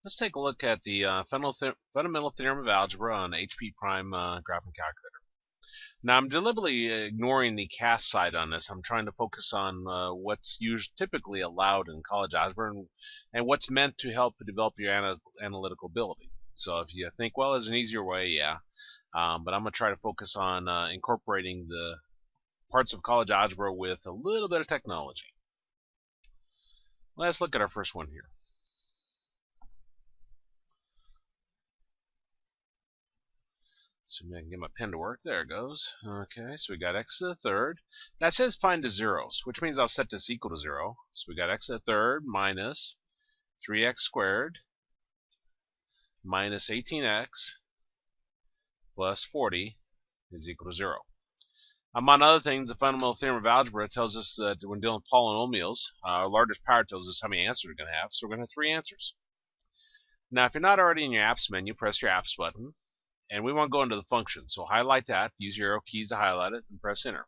Let's take a look at the fundamental theorem of algebra on HP prime graphing calculator. Now I'm deliberately ignoring the cast side on this. I'm trying to focus on what's typically allowed in college algebra and what's meant to help develop your analytical ability. So if you think, well, there's an easier way, yeah. But I'm going to try to focus on incorporating the parts of college algebra with a little bit of technology. Let's look at our first one here. So I can get my pen to work. There it goes. Okay, so we got x to the third. That says find the zeros, which means I'll set this equal to 0. So we got x to the third minus 3x squared minus 18x plus 40 is equal to 0. Among other things, the fundamental theorem of algebra tells us that when dealing with polynomials, our largest power tells us how many answers we're going to have. So we're going to have 3 answers. Now, if you're not already in your apps menu, press your apps button. And we want to go into the function. So highlight that, use your arrow keys to highlight it, and press enter.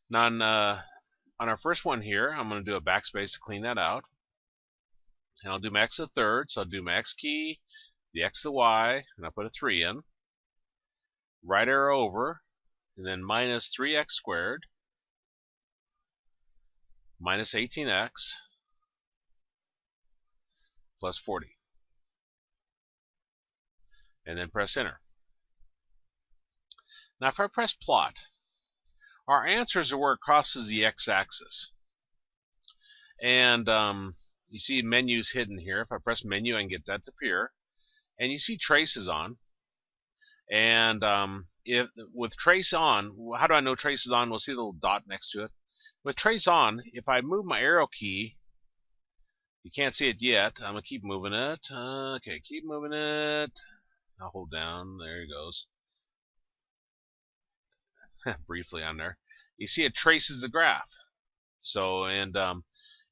Now on our first one here, I'm going to do a backspace to clean that out. And I'll do my x to the third, so I'll do my x key, the x to the y, and I'll put a 3 in. Right arrow over, and then minus 3x squared minus 18x plus 40. And then press enter. Now if I press plot, our answers are where it crosses the x-axis. And you see menus hidden here. If I press menu, I can get that to appear. And you see traces on. And with trace on, how do I know trace is on? We'll see the little dot next to it. With trace on, if I move my arrow key, you can't see it yet. I'm going to keep moving it. Okay, keep moving it. I'll hold down. There it goes. Briefly on there. You see it traces the graph. So, and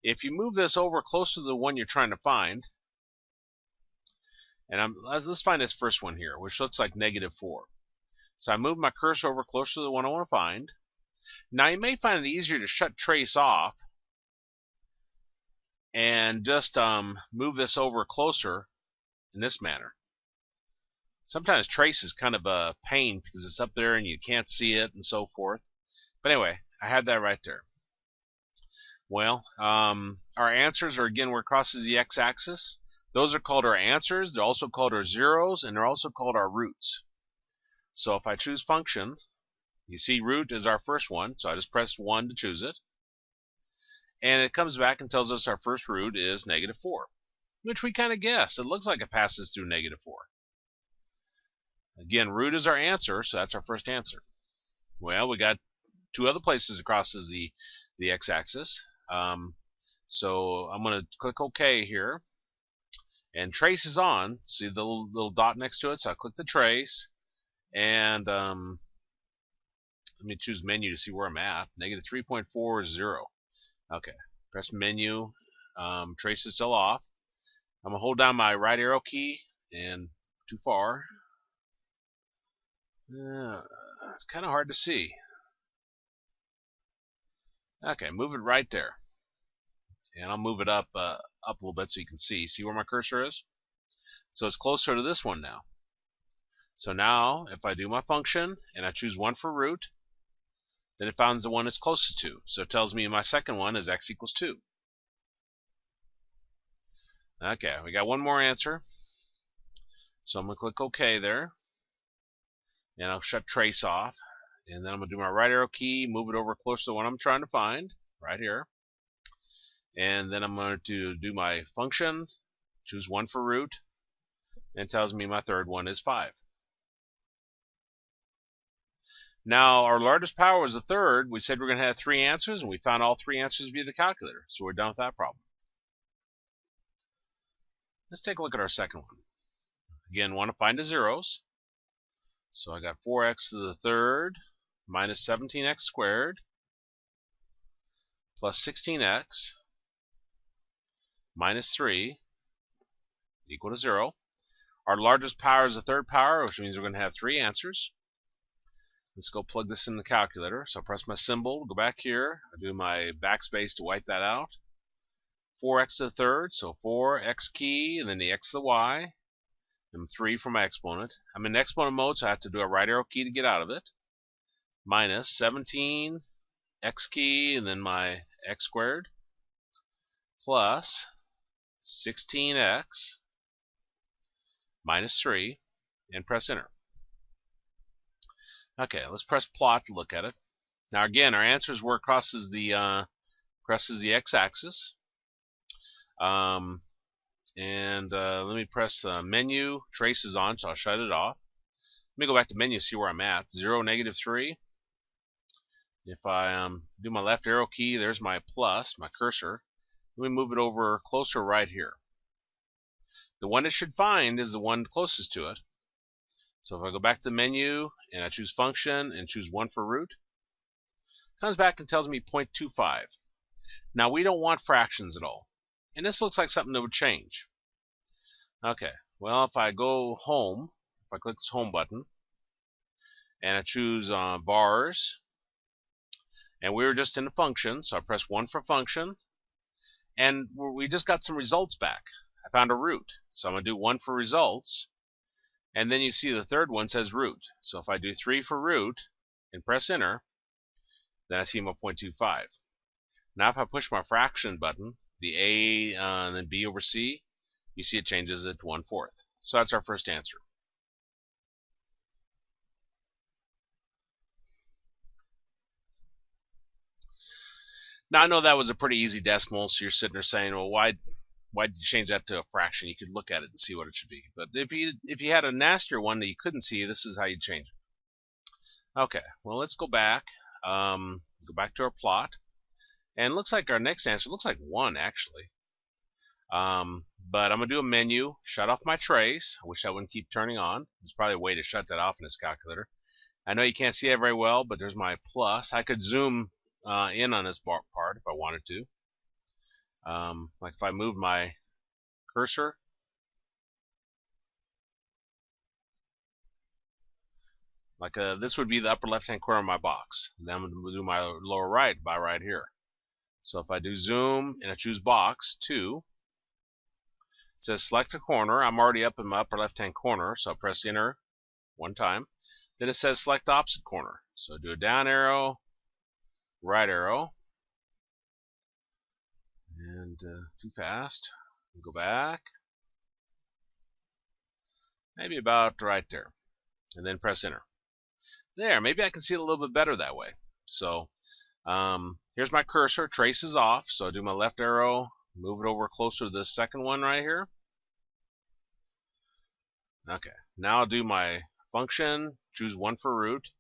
if you move this over close to the one you're trying to find, and let's find this first one here, which looks like -4. So I move my cursor over close to the one I want to find. Now you may find it easier to shut trace off and just move this over closer in this manner. Sometimes trace is kind of a pain because it's up there and you can't see it and so forth. But anyway, I had that right there. Well, our answers are again where it crosses the x-axis. Those are called our answers. They're also called our zeros, and they're also called our roots. So if I choose function, you see root is our first one, so I just press 1 to choose it. And it comes back and tells us our first root is -4, which we kind of guessed. It looks like it passes through -4. Again, root is our answer, so that's our first answer. Well, we got 2 other places it crosses the x-axis. So I'm going to click OK here. And trace is on. See the little dot next to it? So I click the trace. And let me choose menu to see where I'm at. -3.40. Okay. Press menu. Trace is still off. I'm going to hold down my right arrow key. And too far. It's kind of hard to see. Okay, move it right there. And I'll move it up a little bit so you can see. See where my cursor is? So it's closer to this one now. So now, if I do my function and I choose 1 for root, then it finds the one it's closest to. So it tells me my second one is x equals 2. Okay, we got one more answer. So I'm going to click OK there. And I'll shut trace off. And then I'm going to do my right arrow key, move it over close to the one I'm trying to find, right here. And then I'm going to do my function, choose 1 for root, and it tells me my third one is 5. Now, our largest power is the third. We said we're going to have 3 answers, and we found all 3 answers via the calculator. So we're done with that problem. Let's take a look at our second one. Again, want to find the zeros. So I got 4x to the third minus 17x squared plus 16x minus 3 equal to 0. Our largest power is the third power, which means we're going to have 3 answers. Let's go plug this in the calculator. So I press my symbol, go back here, I do my backspace to wipe that out. 4x to the third, so 4x key, and then the x to the y, and 3 for my exponent. I'm in exponent mode, so I have to do a right arrow key to get out of it. Minus 17 x key, and then my x squared, plus 16x minus 3, and press enter. Okay, let's press plot to look at it. Now again, our answer is where it crosses the x-axis. Let me press the menu, trace is on, so I'll shut it off. Let me go back to menu, see where I'm at. 0, negative 3. If I do my left arrow key, there's my plus, my cursor. Let me move it over closer right here. The one it should find is the one closest to it. So if I go back to the menu and I choose function and choose 1 for root, it comes back and tells me 0.25. Now we don't want fractions at all. And this looks like something that would change. Okay, well if I go home, if I click this home button, and I choose bars, and we were just in a function, so I press 1 for function, and we just got some results back. I found a root, so I'm going to do 1 for results, and then you see the third one says root. So if I do 3 for root and press enter, then I see my 0.25. Now if I push my fraction button, the A and then B over C, you see it changes it to 1/4. So that's our first answer. Now I know that was a pretty easy decimal, so you're sitting there saying, well, why did you change that to a fraction? You could look at it and see what it should be. But if you had a nastier one that you couldn't see, this is how you change it. Okay, well let's go back. Go back to our plot. And it looks like our next answer looks like 1 actually. But I'm going to do a menu, shut off my trace. I wish that wouldn't keep turning on. There's probably a way to shut that off in this calculator. I know you can't see it very well, but there's my plus. I could zoom in on this part if I wanted to. Like if I move my cursor, like this would be the upper left-hand corner of my box. And then I'm going to do my lower right by right here. So if I do zoom and I choose box 2, it says select a corner. I'm already up in my upper left-hand corner, so I press enter 1 time. Then it says select opposite corner. So do a down arrow, right arrow, and too fast. Go back, maybe about right there, and then press enter. There, maybe I can see it a little bit better that way. So here's my cursor, trace is off, so I do my left arrow, move it over closer to this second one right here. Okay, now I'll do my function, choose 1 for root,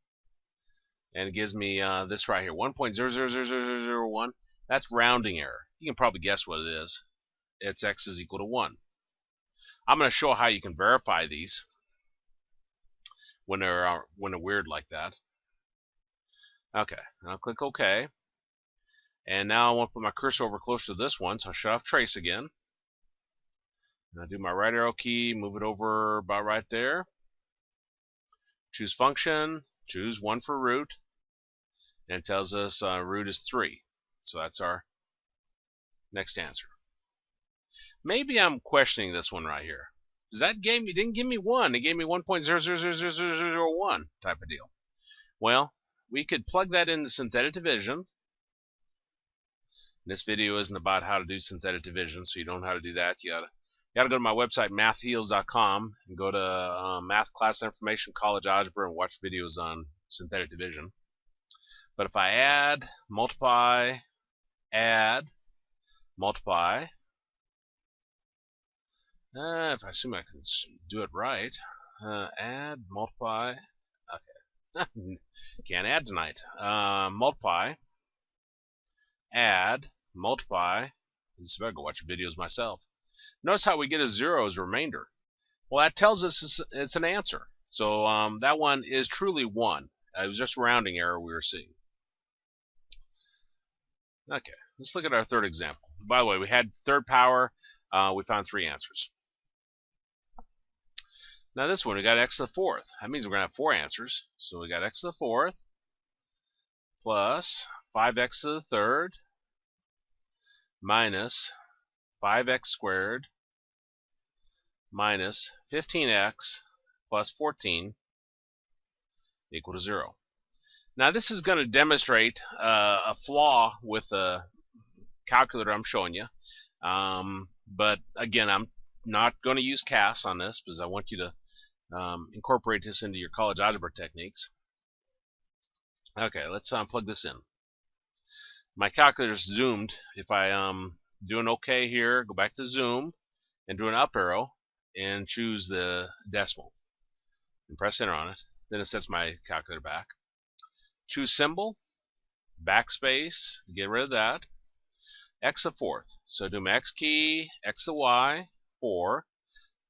and it gives me this right here, 1.000001. That's rounding error. You can probably guess what it is. It's x is equal to 1. I'm going to show how you can verify these when they're weird like that. Okay, I'll click OK. And now I want to put my cursor over closer to this one, so I'll shut off trace again. And I'll do my right arrow key, move it over about right there. Choose function, choose 1 for root, and it tells us root is 3. So that's our next answer. Maybe I'm questioning this one right here. Because that didn't give me 1, it gave me 1.000001 type of deal. Well, we could plug that into synthetic division. This video isn't about how to do synthetic division, so you don't know how to do that. You gotta go to my website, mathheals.com, and go to Math Class Information, College Algebra, and watch videos on synthetic division. But if I add, multiply, if I assume I can do it right, add, multiply, okay, can't add tonight, multiply, add, multiply, I just better go watch videos myself. Notice how we get a 0 as a remainder. Well, that tells us it's an answer. So that one is truly 1. It was just rounding error we were seeing. Okay, let's look at our third example. By the way, we had third power. We found 3 answers. Now this one, we got x to the 4th. That means we're going to have 4 answers. So we got x to the 4th plus 5x to the 3rd minus 5x squared minus 15x plus 14 equal to 0. Now this is going to demonstrate a flaw with the calculator I'm showing you. But again, I'm not going to use CAS on this because I want you to incorporate this into your college algebra techniques. Okay, let's plug this in. My calculator's zoomed. If I do an OK here, go back to zoom and do an up arrow and choose the decimal and press enter on it. Then it sets my calculator back. Choose symbol, backspace, get rid of that. X the fourth. So do my X key, X the Y, 4.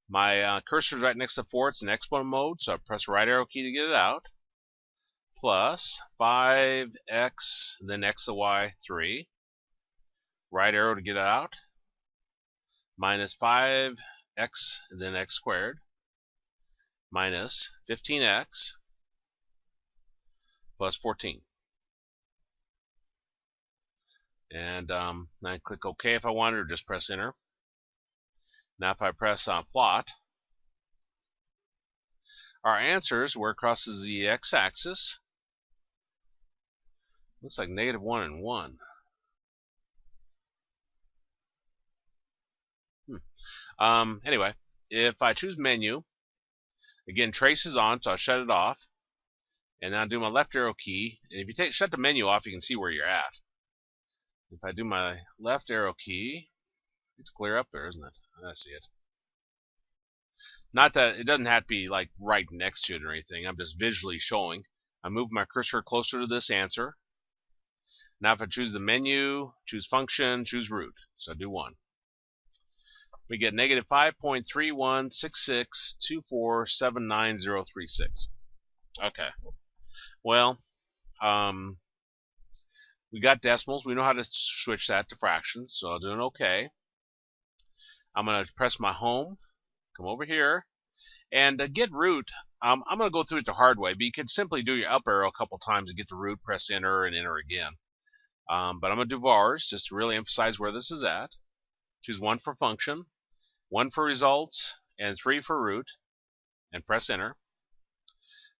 My cursor is right next to 4. It's in exponent mode, so I press right arrow key to get it out. Plus 5x, then x to y, 3. Right arrow to get it out. Minus 5x, then x squared. Minus 15x plus 14. And then I click OK if I want, or just press enter. Now if I press plot, our answers where it crosses the x-axis. Looks like -1 and 1. Anyway, if I choose menu, again trace is on, so I'll shut it off. And then I'll do my left arrow key. And if you shut the menu off, you can see where you're at. If I do my left arrow key, it's clear up there, isn't it? I see it. Not that it doesn't have to be like right next to it or anything. I'm just visually showing. I move my cursor closer to this answer. Now if I choose the menu, choose function, choose root. So I do 1. We get -5.3166247936. Okay. Well, we got decimals. We know how to switch that to fractions, so I'll do an OK. I'm going to press my home, come over here, and to get root, I'm going to go through it the hard way, but you can simply do your up arrow a couple times to get the root, press enter, and enter again. But I'm going to do vars just to really emphasize where this is at. Choose 1 for function, 1 for results, and 3 for root, and press enter.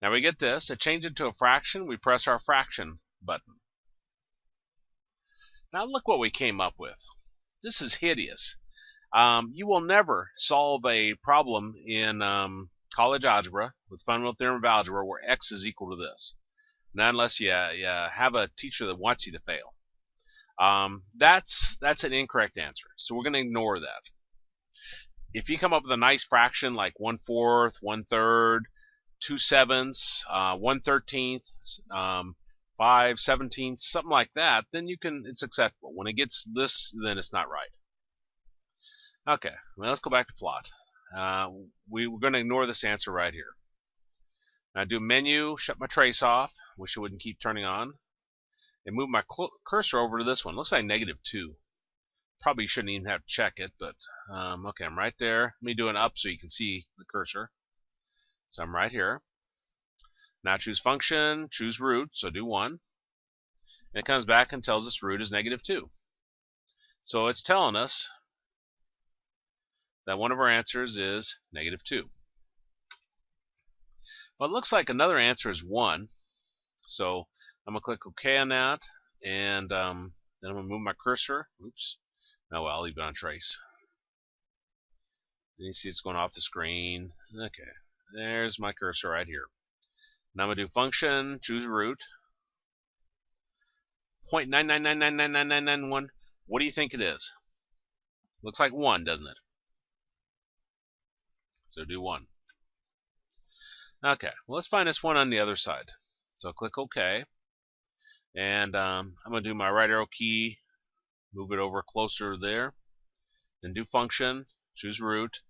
Now we get this. To change it to a fraction, we press our fraction button. Now look what we came up with. This is hideous. You will never solve a problem in college algebra with fundamental theorem of algebra where x is equal to this. Not unless you have a teacher that wants you to fail. That's an incorrect answer. So we're going to ignore that. If you come up with a nice fraction like 1/4, 1/3, 2/7, 1/13, 5/17, something like that, then it's acceptable. When it gets this, then it's not right. Okay, well, let's go back to plot. We're going to ignore this answer right here. Now do menu, shut my trace off. Wish it wouldn't keep turning on. And move my cursor over to this one. Looks like -2. Probably shouldn't even have to check it, but okay, I'm right there. Let me do an up so you can see the cursor. So I'm right here. Now choose function, choose root, so do 1. And it comes back and tells us root is -2. So it's telling us that one of our answers is -2. Well, it looks like another answer is 1. So I'm going to click OK on that, and then I'm going to move my cursor. Oops. Oh, well, I'll leave it on trace. And you see it's going off the screen. Okay, there's my cursor right here. Now I'm going to do function, choose root. 0.999999991. What do you think it is? Looks like 1, doesn't it? So do 1. Okay, well, let's find this one on the other side. So click OK. And I'm going to do my right arrow key, move it over closer there. Then do function, choose root.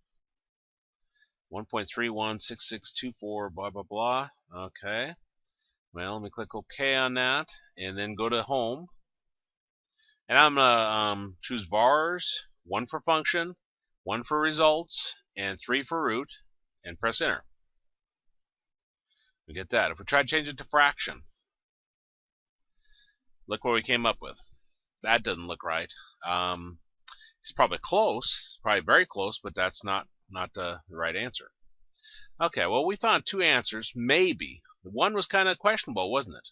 1.316624, blah, blah, blah. Okay. Well, let me click OK on that, and then go to home. And I'm going to choose vars, 1 for function, 1 for results, and 3 for root, and press enter. We get that. If we try to change it to fraction, look what we came up with. That doesn't look right. It's probably close, probably very close, but that's not the right answer. Okay, well, we found two answers, maybe. The one was kind of questionable, wasn't it?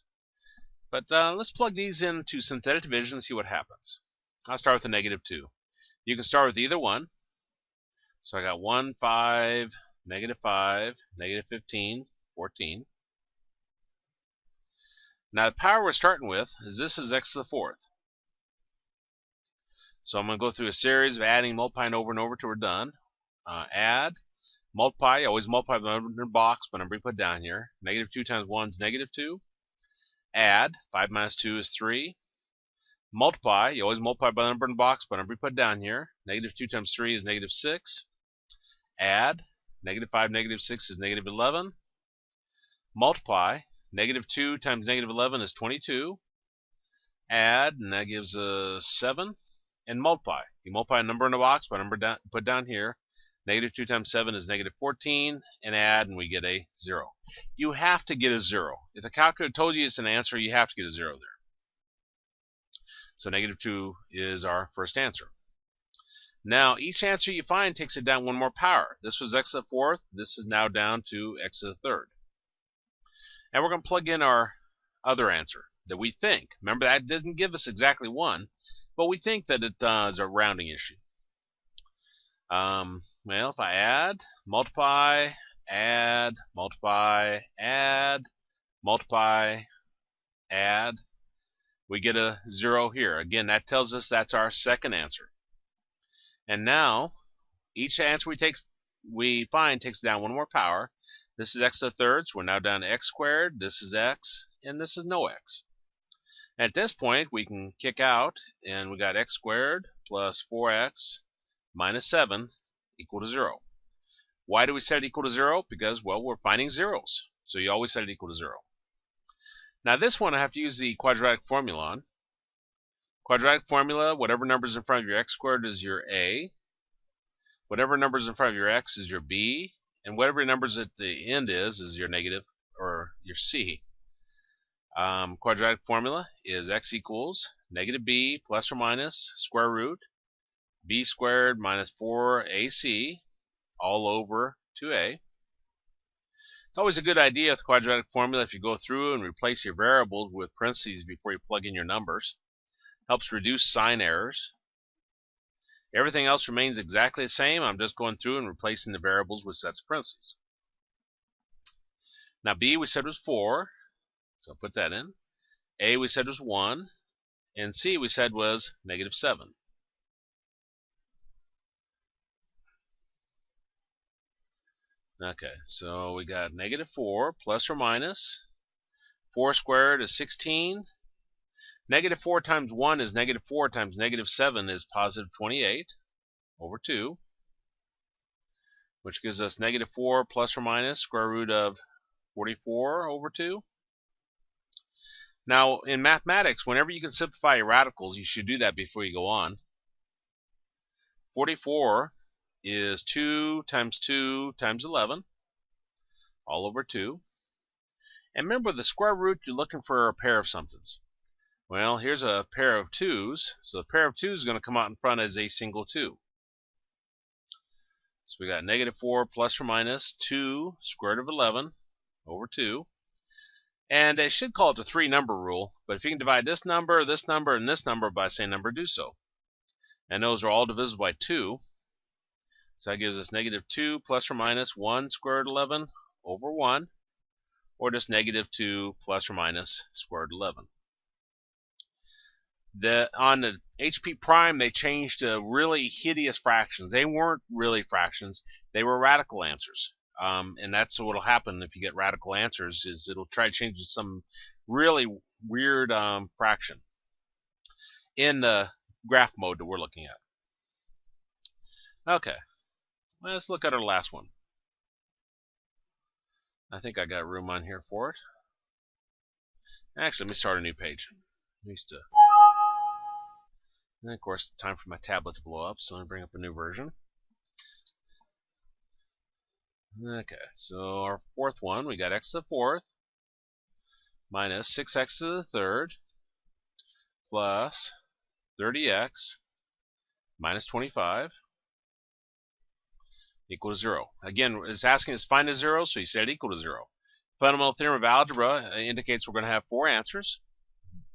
But let's plug these into synthetic division and see what happens. I'll start with the negative 2. You can start with either one. So I got 1, 5, negative 15, 14. Now the power we're starting with is this is x to the 4th. So I'm going to go through a series of adding, multiplying over and over till we're done. Add, multiply, always multiply by the number in the box, but number you put down here. Negative 2 times 1 is negative 2. Add, 5 minus 2 is 3. Multiply, you always multiply by the number in the box, but number you put down here. Negative 2 times 3 is negative 6. Add, negative 5, negative 6 is negative 11. Multiply, negative 2 times negative 11 is 22. Add, and that gives us 7. And multiply. You multiply a number in the box by number put down here. Negative 2 times 7 is negative 14. And add, and we get a 0. You have to get a 0. If the calculator told you it's an answer, you have to get a 0 there. So negative 2 is our first answer. Now, each answer you find takes it down one more power. This was x to the 4th. This is now down to x to the 3rd. And we're going to plug in our other answer that we think. Remember, that doesn't give us exactly 1, but we think that it is a rounding issue. Well, if I add, multiply, add, multiply, add, multiply, add, we get a 0 here. Again, that tells us that's our second answer. And now, each answer we find takes down one more power. This is x to the 3rd, so we're now down to x squared. This is x, and this is no x. At this point, we can kick out, and we got x squared plus 4x minus 7 equal to 0. Why do we set it equal to 0? Because, well, we're finding zeros. So you always set it equal to 0. Now this one I have to use the quadratic formula on. Quadratic formula, whatever number is in front of your x squared is your a. Whatever number is in front of your x is your b. And whatever numbers at the end is your negative or your c. Quadratic formula is x equals negative b plus or minus square root b squared minus 4ac all over 2a. It's always a good idea with the quadratic formula if you go through and replace your variables with parentheses before you plug in your numbers. Helps reduce sign errors. Everything else remains exactly the same. I'm just going through and replacing the variables with sets of parentheses. Now b we said was 4, so I'll put that in. A we said was 1, and c we said was negative 7. Okay, so we got negative 4 plus or minus 4 squared is 16. Negative 4 times 1 is negative 4 times negative 7 is positive 28 over 2, which gives us negative 4 plus or minus square root of 44 over 2. Now, in mathematics, whenever you can simplify your radicals, you should do that before you go on. 44 is 2 times 11, all over 2. And remember, the square root, you're looking for a pair of somethings. Well, here's a pair of 2's, so the pair of 2's is going to come out in front as a single 2. So we got negative 4 plus or minus 2 square root of 11 over 2. And I should call it the 3-number rule, but if you can divide this number, and this number by the same number, do so. And those are all divisible by 2. So that gives us negative 2 plus or minus 1 square root of 11 over 1, or just negative 2 plus or minus square root of 11. On the HP prime, they changed to really hideous fractions. They weren't really fractions. They were radical answers. And that's what will happen if you get radical answers, is it'll try to change to some really weird fraction in the graph mode that we're looking at. Okay, let's look at our last one. I think I got room on here for it. Actually, let me start a new page. And of course, time for my tablet to blow up, so let me bring up a new version. Okay, so our fourth one, we got x to the 4th minus 6x to the 3rd plus 30x minus 25 equal to 0. Again, it's asking us to find a 0, so you set equal to 0. Fundamental theorem of algebra indicates we're going to have 4 answers.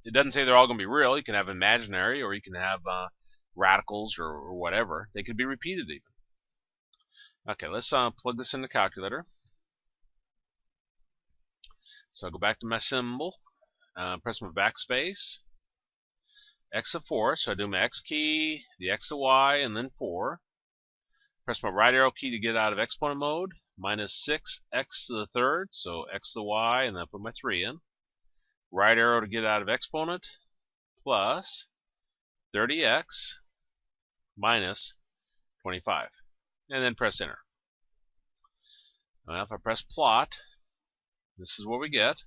It doesn't say they're all going to be real. You can have imaginary, or you can have radicals, or whatever. They could be repeated even. Okay, let's plug this in the calculator. So I'll go back to my symbol, press my backspace, x to 4, so I do my x key, the x to y, and then 4. Press my right arrow key to get out of exponent mode, minus 6x to the third, so x to the y, and then I put my 3 in. Right arrow to get out of exponent, plus 30x minus 25, and then press enter. Now if I press plot, this is what we get.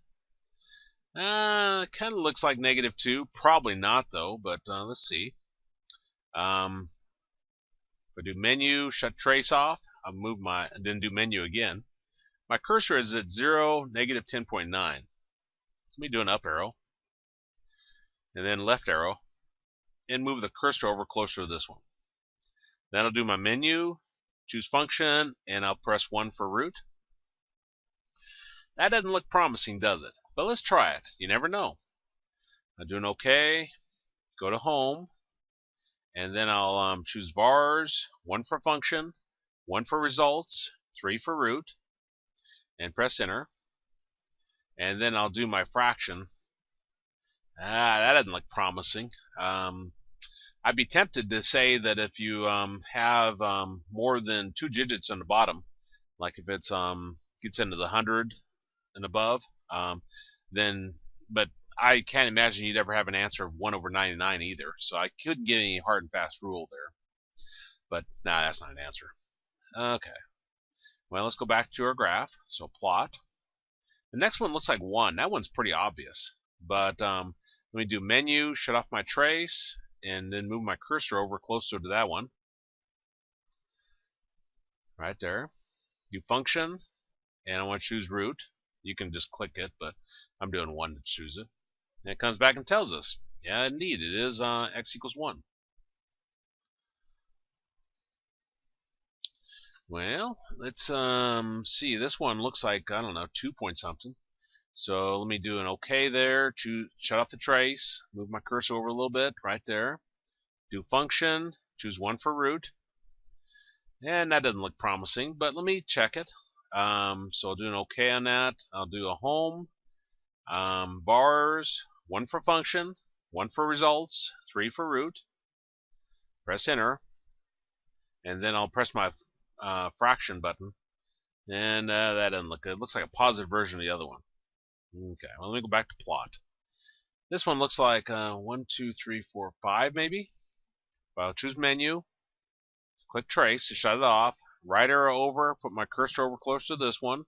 It kind of looks like -2. Probably not, though, but let's see. If I do menu, shut trace off, I'll move my, then do menu again. My cursor is at 0, -10.9. Let me do an up arrow, and then left arrow, and move the cursor over closer to this one. Then I'll do my menu, choose function, and I'll press 1 for root. That doesn't look promising, does it? But let's try it. You never know. I'll do an OK, go to home, and then I'll choose vars, 1 for function, 1 for results, 3 for root, and press enter. And then I'll do my fraction. That doesn't look promising. I'd be tempted to say that if you have more than 2 digits on the bottom, like if it's gets into the 100 and above, then, but I can't imagine you'd ever have an answer of 1 over 99 either, so I couldn't get any hard and fast rule there. But nah, that's not an answer. Okay, well, let's go back to our graph. So plot. The next one looks like 1. That one's pretty obvious, but let me do menu, shut off my trace, and then move my cursor over closer to that one. Right there. Do function, and I want to choose root. You can just click it, but I'm doing 1 to choose it. And it comes back and tells us, yeah, indeed, it is x equals 1. Well, let's see. This one looks like, I don't know, 2 point something. So let me do an OK there. Shut off the trace. Move my cursor over a little bit, right there. Do function. Choose 1 for root. And that doesn't look promising, but let me check it. So I'll do an OK on that. I'll do a home. Vars, 1 for function, 1 for results, 3 for root. Press enter. And then I'll press my fraction button. And that doesn't look good. It looks like a positive version of the other one. Okay, well, let me go back to plot. This one looks like 1, 2, 3, 4, 5 maybe. I'll choose menu, click trace to shut it off, right arrow over, put my cursor over close to this one,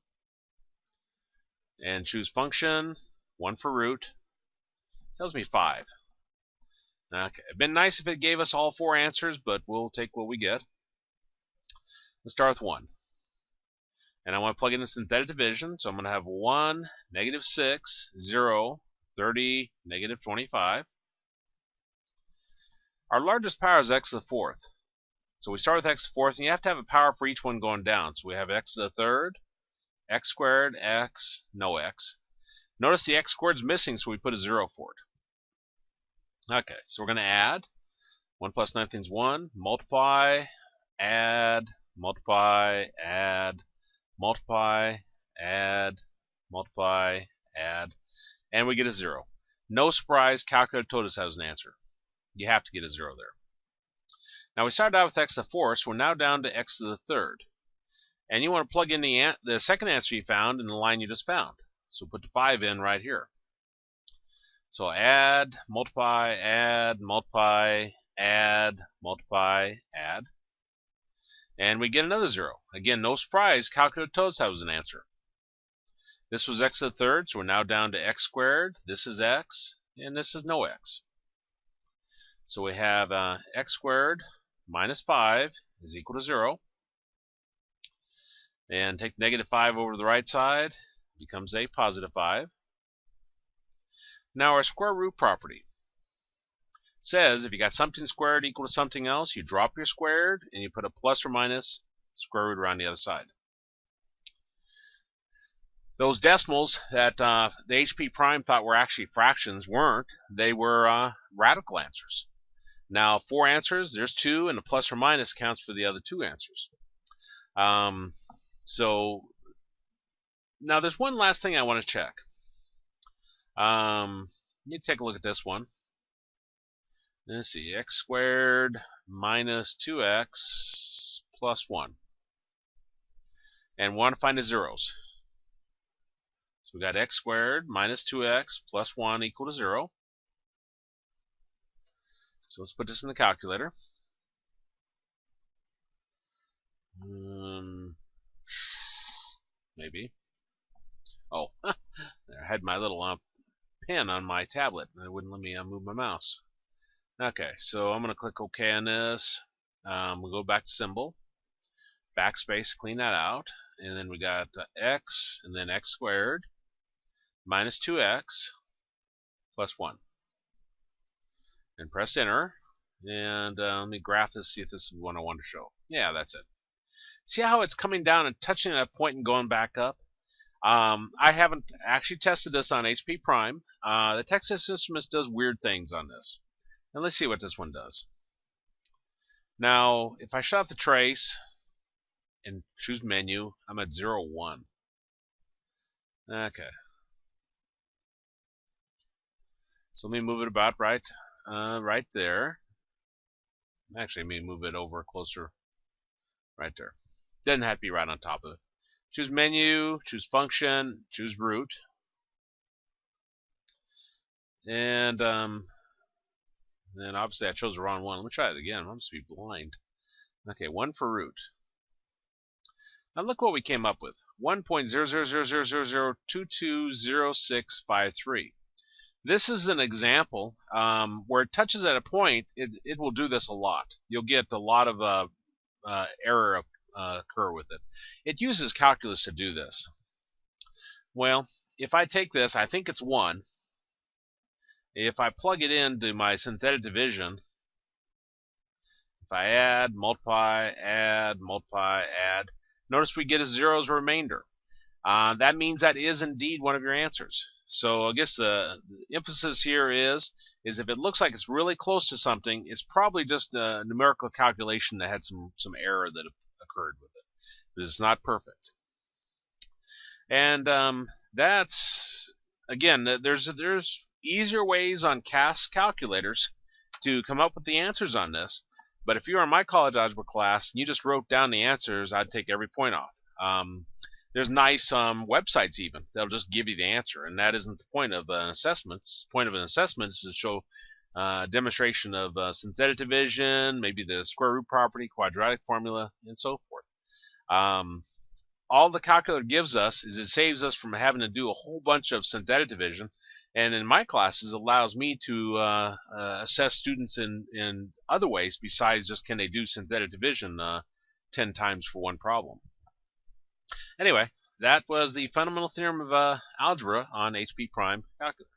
and choose function, 1 for root. Tells me 5. Okay, it'd been nice if it gave us all 4 answers, but we'll take what we get. Let's start with 1. And I want to plug in the synthetic division, so I'm going to have 1, -6, 0, 30, -25. Our largest power is x to the 4th. So we start with x to the 4th, and you have to have a power for each one going down. So we have x to the 3rd, x squared, x, no x. Notice the x squared is missing, so we put a 0 for it. Okay, so we're going to add. 1 plus 9 is 1. Multiply, add, multiply, add, multiply, add, multiply, add, and we get a 0. No surprise, calculator told us that was an answer. You have to get a 0 there. Now we started out with x to the 4th, so we're now down to x to the 3rd. And you want to plug in the second answer you found in the line you just found. So put the 5 in right here. So add, multiply, add, multiply, add, multiply, add. And we get another 0. Again, no surprise, calculator told us that was an answer. This was x to the 3rd, so we're now down to x squared. This is x, and this is no x. So we have x squared minus 5 is equal to 0. And take -5 over to the right side, becomes a positive 5. Now our square root property. says if you got something squared equal to something else, you drop your squared and you put a plus or minus square root around the other side. Those decimals that the HP prime thought were actually fractions weren't. They were radical answers. Now, 4 answers, there's 2, and the plus or minus counts for the other 2 answers. So, now there's one last thing I want to check. Let me take a look at this one. Let's see, x squared minus 2x plus 1. And we want to find the zeros. So we got x squared minus 2x plus 1 equal to 0. So let's put this in the calculator. Maybe. Oh, I had my little pen on my tablet, and it wouldn't let me move my mouse. Okay, so I'm going to click OK on this. We'll go back to symbol, backspace, clean that out, and then we got x, and then x squared minus 2x plus 1. And press enter, and let me graph this, see if this is what I want to show. Yeah, that's it. See how it's coming down and touching at a point and going back up? I haven't actually tested this on HP Prime. The Texas Instruments does weird things on this. And let's see what this one does. Now, if I shut off the trace and choose menu, I'm at 0, 1. Okay. So let me move it about right there. Actually, let me move it over closer. Right there. Doesn't have to be right on top of it. Choose menu, choose function, choose root. And then obviously I chose the wrong one. Let me try it again. I'm supposed to be blind. Okay, 1 for root. Now look what we came up with. 1.00000220653. This is an example where it touches at a point. It will do this a lot. You'll get a lot of error occur with it. It uses calculus to do this. Well, if I take this, I think it's 1. If I plug it into my synthetic division, if I add, multiply, add, notice we get a 0 as a remainder. That means that is indeed one of your answers. So I guess the emphasis here is if it looks like it's really close to something, it's probably just a numerical calculation that had some error that occurred with it. But it's not perfect. And that's, again, there's easier ways on CAS calculators to come up with the answers on this. But if you were in my college algebra class and you just wrote down the answers, I'd take every point off. There's nice websites even that'll just give you the answer, and that isn't the point of an assessment. The point of an assessment is to show demonstration of synthetic division, maybe the square root property, quadratic formula, and so forth. All the calculator gives us is it saves us from having to do a whole bunch of synthetic division, and in my classes allows me to assess students in other ways besides just can they do synthetic division 10 times for one problem. Anyway, that was the fundamental theorem of algebra on HP Prime calculator.